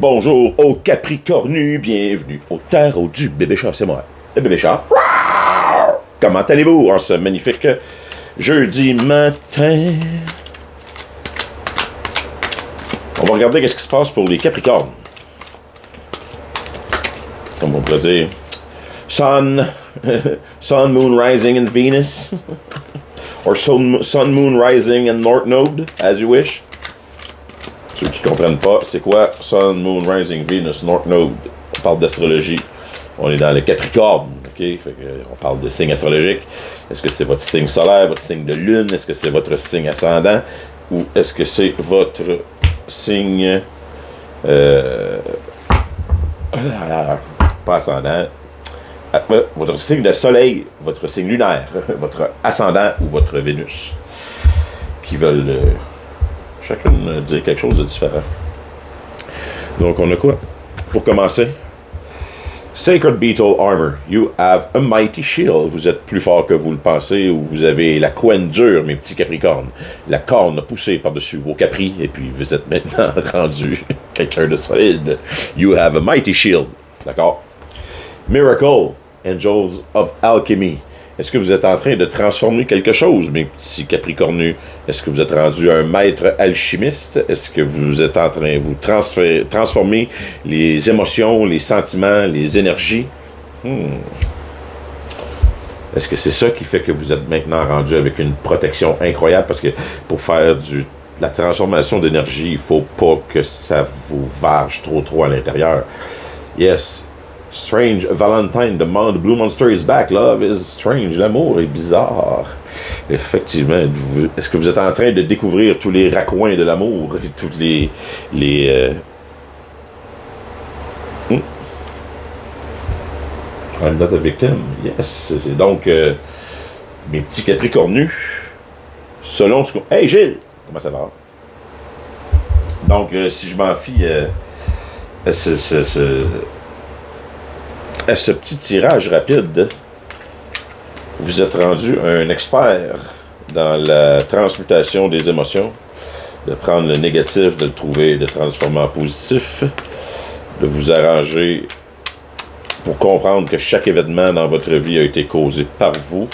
bonjour aux Capricornus, bienvenue au tarot du bébé chat, c'est moi, le bébé chat. Comment allez-vous en ce magnifique jeudi matin? On va regarder qu'est-ce qui se passe pour les Capricornes. Comme on pourrait dire, Sun, Moon, Rising and Venus, or Sun, Moon, Rising and North Node, as you wish. Ceux qui comprennent pas, c'est quoi Sun, Moon, Rising, Venus, North Node? On parle d'astrologie. On est dans le Capricorne, ok? Fait que, on parle de signes astrologiques. Est-ce que c'est votre signe solaire, votre signe de lune? Est-ce que c'est votre signe ascendant? Ou est-ce que c'est votre signe... pas ascendant. Votre signe de soleil, votre signe lunaire, votre ascendant ou votre Vénus. Qui veulent... chacune dire quelque chose de différent. Donc, on a quoi? Pour commencer, Sacred Beetle Armor. You have a mighty shield. Vous êtes plus fort que vous le pensez, ou vous avez la couenne dure, mes petits Capricornes. La corne a poussé par-dessus vos capris, et puis vous êtes maintenant rendu quelqu'un de solide. You have a mighty shield. D'accord? Miracle. Angels of Alchemy. Est-ce que vous êtes en train de transformer quelque chose, mes petits Capricornus? Est-ce que vous êtes rendu un maître alchimiste? Est-ce que vous êtes en train de vous transformer les émotions, les sentiments, les énergies? Est-ce que c'est ça qui fait que vous êtes maintenant rendu avec une protection incroyable? Parce que pour faire la transformation d'énergie, il ne faut pas que ça vous varge trop à l'intérieur. Yes. Strange Valentine, the Blue Monster is back. Love is strange. L'amour est bizarre. Effectivement. Est-ce que vous êtes en train de découvrir tous les raccoins de l'amour? Toutes les I'm not a victim. Yes. C'est donc mes petits Capricornus. Selon ce que... Hey Gilles! Comment ça va? Donc, si je m'en fie à ce petit tirage rapide, vous êtes rendu un expert dans la transmutation des émotions, de prendre le négatif, de le trouver, de le transformer en positif, de vous arranger pour comprendre que chaque événement dans votre vie a été causé par vous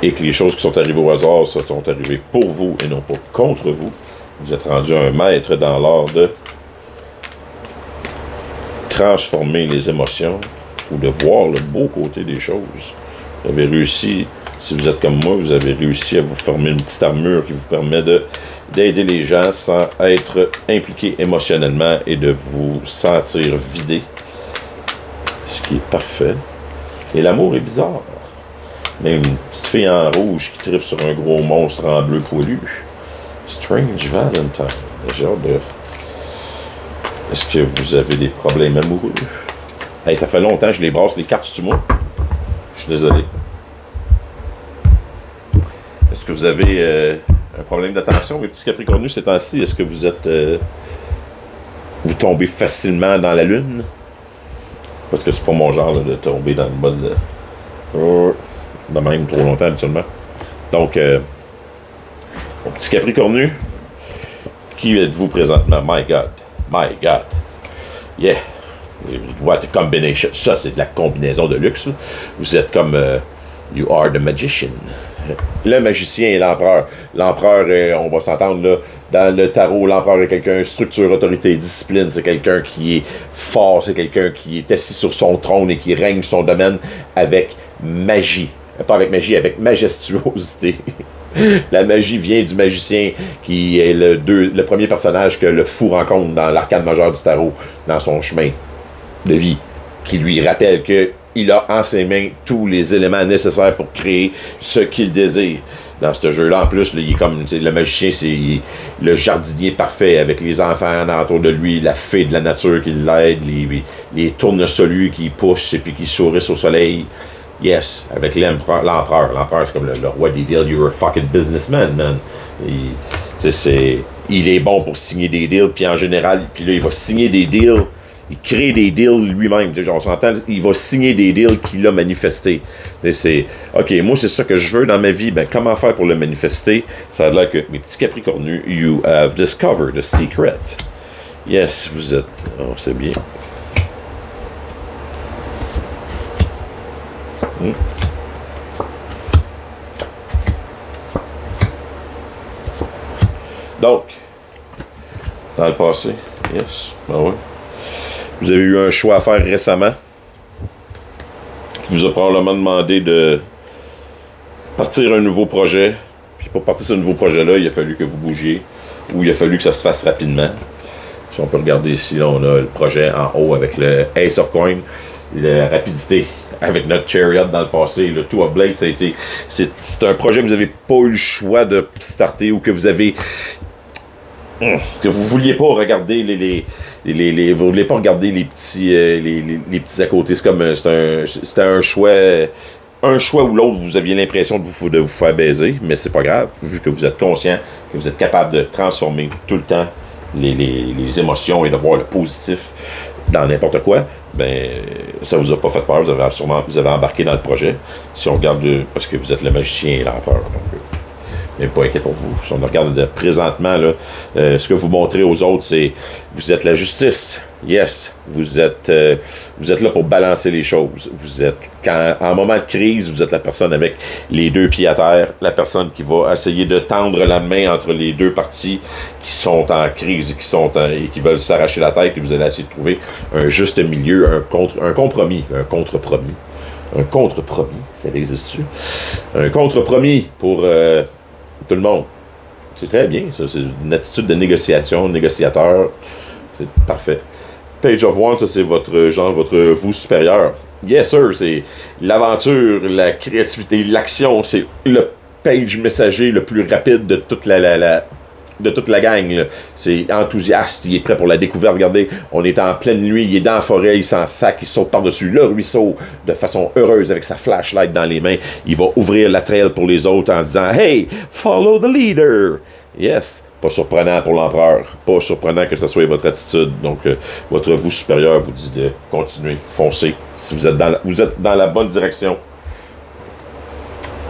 et que les choses qui sont arrivées au hasard sont arrivées pour vous et non pas contre vous. Vous êtes rendu un maître dans l'art de transformer les émotions ou de voir le beau côté des choses. Vous avez réussi, si vous êtes comme moi, vous avez réussi à vous former une petite armure qui vous permet d'aider les gens sans être impliqué émotionnellement et de vous sentir vidé. Ce qui est parfait. Et l'amour est bizarre. Même une petite fille en rouge qui tripe sur un gros monstre en bleu poilu. Strange Valentine. J'ai hâte de... Est-ce que vous avez des problèmes amoureux? Hey, ça fait longtemps que je les brasse, les cartes sur moi. Je suis désolé. Est-ce que vous avez un problème d'attention, mes petits Capricornus, ces temps-ci? Est-ce que vous êtes... vous tombez facilement dans la lune? Parce que c'est pas mon genre là, de tomber dans le mode... de même trop longtemps, habituellement. Donc, mon petit Capricornus, qui êtes-vous présentement? My God. My God. Yeah. What a combination. Ça, c'est de la combinaison de luxe. Là. Vous êtes comme... you are the magician. Le magicien et l'empereur. L'empereur, on va s'entendre, là, dans le tarot, l'empereur est quelqu'un, structure, autorité, discipline. C'est quelqu'un qui est fort. C'est quelqu'un qui est assis sur son trône et qui règne son domaine avec magie. Pas avec magie, avec majestuosité. La magie vient du magicien qui est le premier personnage que le fou rencontre dans l'arcane majeur du tarot, dans son chemin de vie, qui lui rappelle qu'il a en ses mains tous les éléments nécessaires pour créer ce qu'il désire. Dans ce jeu-là, en plus, là, il est comme le magicien, c'est le jardinier parfait avec les enfants autour de lui, la fée de la nature qui l'aide, les tournesolus qui poussent et puis qui sourissent au soleil. Yes, avec l'empereur. L'empereur, c'est comme le roi des deals. You're a fucking businessman, man. Il est bon pour signer des deals, puis en général, puis là, il va signer des deals. Il crée des deals lui-même. On s'entend, il va signer des deals qu'il a manifestés. C'est, OK, moi, c'est ça que je veux dans ma vie. Ben, comment faire pour le manifester? Ça a l'air que, mes petits Capricornus, you have discovered a secret. Yes, vous êtes. Oh, c'est bien. Donc, dans le passé, yes, ben ouais. Vous avez eu un choix à faire récemment qui vous a probablement demandé de partir un nouveau projet. Puis pour partir ce nouveau projet-là, il a fallu que vous bougiez ou il a fallu que ça se fasse rapidement. Si on peut regarder ici, là, on a le projet en haut avec le Ace of Coin, la rapidité avec notre Chariot dans le passé, le Two of Blades, ça a été, c'est un projet que vous n'avez pas eu le choix de starter ou que vous avez, que vous vouliez pas regarder vous vouliez pas regarder les petits à côté. C'est comme, c'était un choix. Un choix ou l'autre, vous aviez l'impression de vous faire baiser, mais c'est pas grave, vu que vous êtes conscient, que vous êtes capable de transformer tout le temps les émotions et de voir le positif dans n'importe quoi, ben ça vous a pas fait peur, vous avez embarqué dans le projet. Si on regarde, parce que vous êtes le magicien et l'empereur, donc mais pas inquiet pour vous. Si on regarde présentement, là, ce que vous montrez aux autres, c'est vous êtes la justice. Yes, vous êtes là pour balancer les choses. Vous êtes, en moment de crise, vous êtes la personne avec les deux pieds à terre, la personne qui va essayer de tendre la main entre les deux parties qui sont en crise et qui veulent s'arracher la tête, et vous allez essayer de trouver un juste milieu, un compromis, un contre-promis, ça existe-tu? Un contre-promis pour tout le monde. C'est très bien, ça. C'est une attitude de négociateur. C'est parfait. Page of Wands, ça c'est votre vous supérieur. Yes sir, c'est l'aventure, la créativité, l'action, c'est le page messager le plus rapide de toute la gang, là. C'est enthousiaste, il est prêt pour la découverte. Regardez, on est en pleine nuit, il est dans la forêt, il s'en sac, il saute par-dessus le ruisseau de façon heureuse avec sa flashlight dans les mains. Il va ouvrir la trail pour les autres en disant « Hey, follow the leader! » Yes, pas surprenant pour l'empereur, pas surprenant que ce soit votre attitude. Donc, votre vous supérieur vous dit de continuer, foncer. Si vous êtes dans la bonne direction.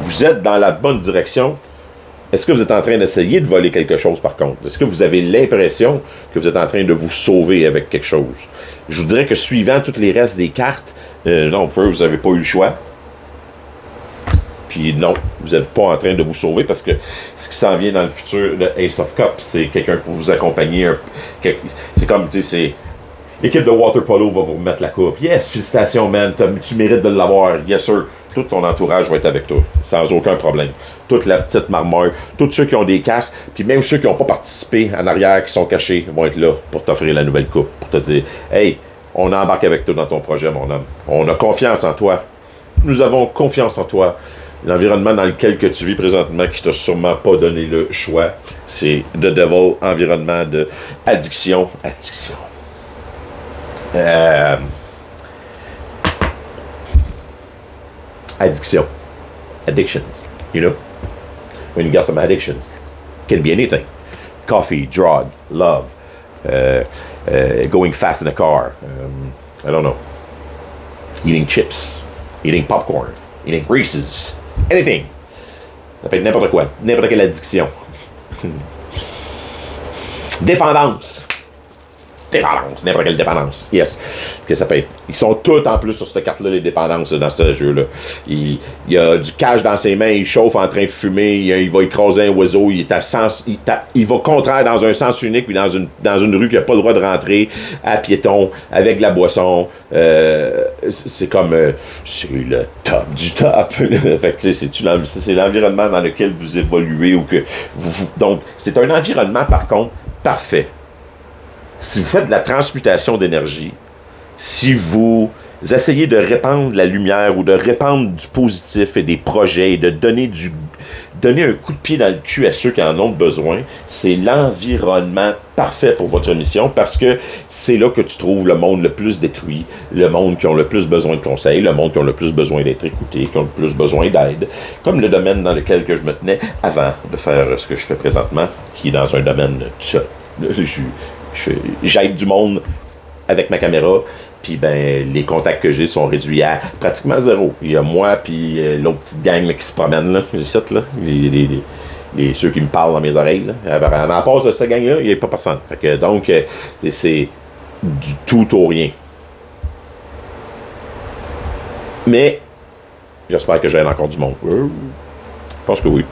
Vous êtes dans la bonne direction. Est-ce que vous êtes en train d'essayer de voler quelque chose, par contre? Est-ce que vous avez l'impression que vous êtes en train de vous sauver avec quelque chose? Je vous dirais que suivant tous les restes des cartes, non, vous n'avez pas eu le choix. Puis non, vous n'êtes pas en train de vous sauver parce que ce qui s'en vient dans le futur, le Ace of Cups, c'est quelqu'un pour vous accompagner. C'est comme, tu sais, c'est... L'équipe de water polo va vous remettre la coupe. Yes, félicitations, man, tu mérites de l'avoir. Yes, sir. Tout ton entourage va être avec toi, sans aucun problème. Toute la petite marmotte, tous ceux qui ont des casques, puis même ceux qui n'ont pas participé en arrière, qui sont cachés, vont être là pour t'offrir la nouvelle coupe, pour te dire « Hey, on embarque avec toi dans ton projet, mon homme. On a confiance en toi. Nous avons confiance en toi. » L'environnement dans lequel que tu vis présentement, qui t'a sûrement pas donné le choix, c'est The Devil, environnement de addiction. Addictions, you know, when you got some addictions, can be anything. Coffee, drug, love, going fast in a car, I don't know, eating chips, eating popcorn, eating Reese's, anything. Ça peut être n'importe quoi, n'importe quelle addiction. Dépendance, n'importe quelle dépendance. Yes. Que ça peut être. Ils sont tous en plus sur cette carte-là, les dépendances dans ce jeu-là. Il y a du cash dans ses mains, il chauffe en train de fumer, il va écraser un oiseau, il va contraire dans un sens unique, puis dans une rue qui n'a pas le droit de rentrer, à piéton, avec de la boisson. C'est comme. C'est le top du top. Fait que, tu sais, c'est l'environnement dans lequel vous évoluez ou que donc, c'est un environnement, par contre, parfait. Si vous faites de la transmutation d'énergie, si vous essayez de répandre la lumière ou de répandre du positif et des projets et de donner un coup de pied dans le cul à ceux qui en ont besoin, c'est l'environnement parfait pour votre mission parce que c'est là que tu trouves le monde le plus détruit, le monde qui ont le plus besoin de conseils, le monde qui ont le plus besoin d'être écouté, qui ont le plus besoin d'aide, comme le domaine dans lequel que je me tenais avant de faire ce que je fais présentement, qui est dans un domaine tout seul. J'aide du monde avec ma caméra, puis ben les contacts que j'ai sont réduits à pratiquement zéro. Il y a moi puis l'autre petite gang là, qui se promène là, là ceux qui me parlent dans mes oreilles. Là. À la base de cette gang-là, il n'y a pas personne. Fait que, donc, c'est du tout au rien. Mais, j'espère que j'ai encore du monde. Je pense que oui.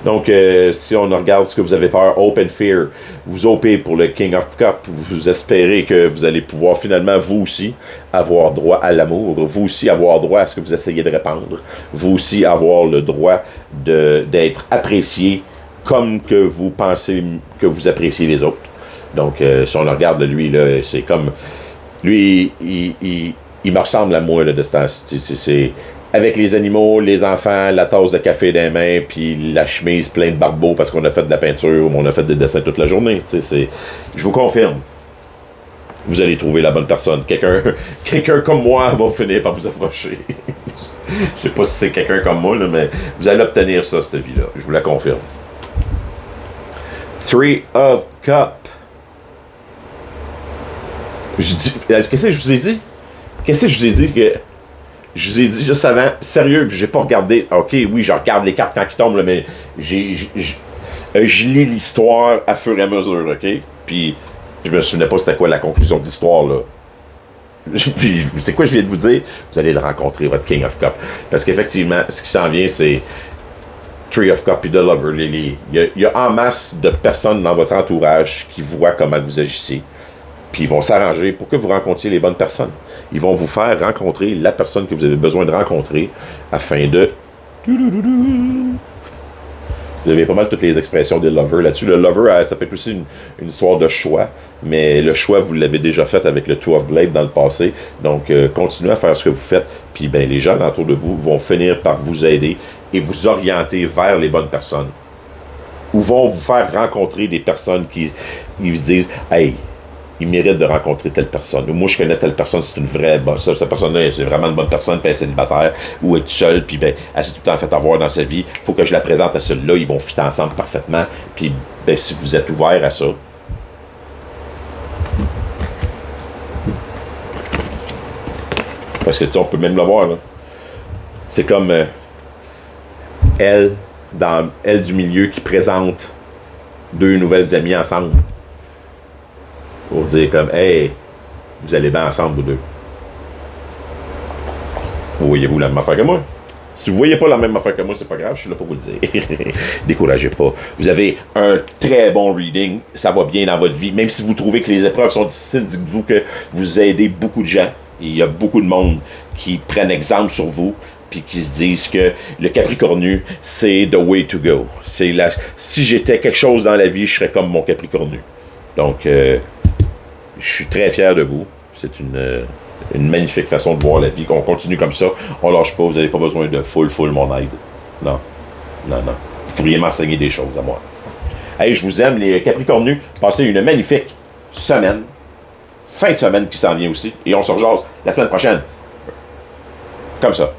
Donc, si on regarde ce que vous avez peur, Hope and Fear, vous opez pour le King of Cup, vous espérez que vous allez pouvoir finalement, vous aussi, avoir droit à l'amour, vous aussi avoir droit à ce que vous essayez de répandre, vous aussi avoir le droit d'être apprécié comme que vous pensez que vous appréciez les autres. Donc, si on le regarde, lui, là, c'est comme... Lui, il me ressemble à moi, là, de ce temps-ci. C'est avec les animaux, les enfants, la tasse de café dans les mains, puis la chemise pleine de barbeaux parce qu'on a fait de la peinture ou on a fait des dessins toute la journée. Je vous confirme, vous allez trouver la bonne personne. Quelqu'un comme moi va finir par vous approcher. Je sais pas si c'est quelqu'un comme moi, là, mais vous allez obtenir ça, cette vie-là. Je vous la confirme. Three of Cups. Qu'est-ce que je vous ai dit? Qu'est-ce que je vous ai dit que... Je vous ai dit juste avant, sérieux, j'ai pas regardé. Ok, oui, je regarde les cartes quand ils tombent, là, mais je lis l'histoire à fur et à mesure, ok? Puis, je me souvenais pas c'était quoi la conclusion de l'histoire, là. Puis, c'est quoi je viens de vous dire? Vous allez le rencontrer, votre King of Cup. Parce qu'effectivement, ce qui s'en vient, c'est Three of Cup et The Lover. Il y a en masse de personnes dans votre entourage qui voient comment vous agissez. Puis ils vont s'arranger pour que vous rencontriez les bonnes personnes. Ils vont vous faire rencontrer la personne que vous avez besoin de rencontrer afin de... Vous avez pas mal toutes les expressions des lovers là-dessus. Le lover, ça peut être aussi une histoire de choix, mais le choix, vous l'avez déjà fait avec le Two of Blade dans le passé. Donc, continuez à faire ce que vous faites. Puis, ben, les gens autour de vous vont finir par vous aider et vous orienter vers les bonnes personnes. Ou vont vous faire rencontrer des personnes qui vous disent « Hey, il mérite de rencontrer telle personne. » Ou « Moi, je connais telle personne, c'est une vraie bonne. Cette personne-là, c'est vraiment une bonne personne, puis elle est célibataire, ou elle est seule, puis ben, elle s'est tout le temps fait avoir dans sa vie. Il faut que je la présente à celle-là, ils vont fitter ensemble parfaitement. Puis, ben, si vous êtes ouvert à ça, parce que, tu sais, on peut même le voir, là. C'est comme elle du milieu qui présente deux nouvelles amies ensemble. Pour dire comme, hey, vous allez bien ensemble, vous deux. Vous voyez-vous la même affaire que moi? Si vous voyez pas la même affaire que moi, c'est pas grave, je suis là pour vous le dire. Découragez pas. Vous avez un très bon reading, ça va bien dans votre vie. Même si vous trouvez que les épreuves sont difficiles, dites-vous que vous aidez beaucoup de gens. Et il y a beaucoup de monde qui prennent exemple sur vous, puis qui se disent que le Capricornu, c'est the way to go. Si j'étais quelque chose dans la vie, je serais comme mon Capricornu. Donc, je suis très fier de vous. C'est une magnifique façon de voir la vie. Qu'on continue comme ça. On lâche pas. Vous n'avez pas besoin de full mon aide. Non. Vous pourriez m'enseigner des choses à moi. Hey, je vous aime, les Capricornus. Passez une magnifique semaine. Fin de semaine qui s'en vient aussi. Et on se rejase la semaine prochaine. Comme ça.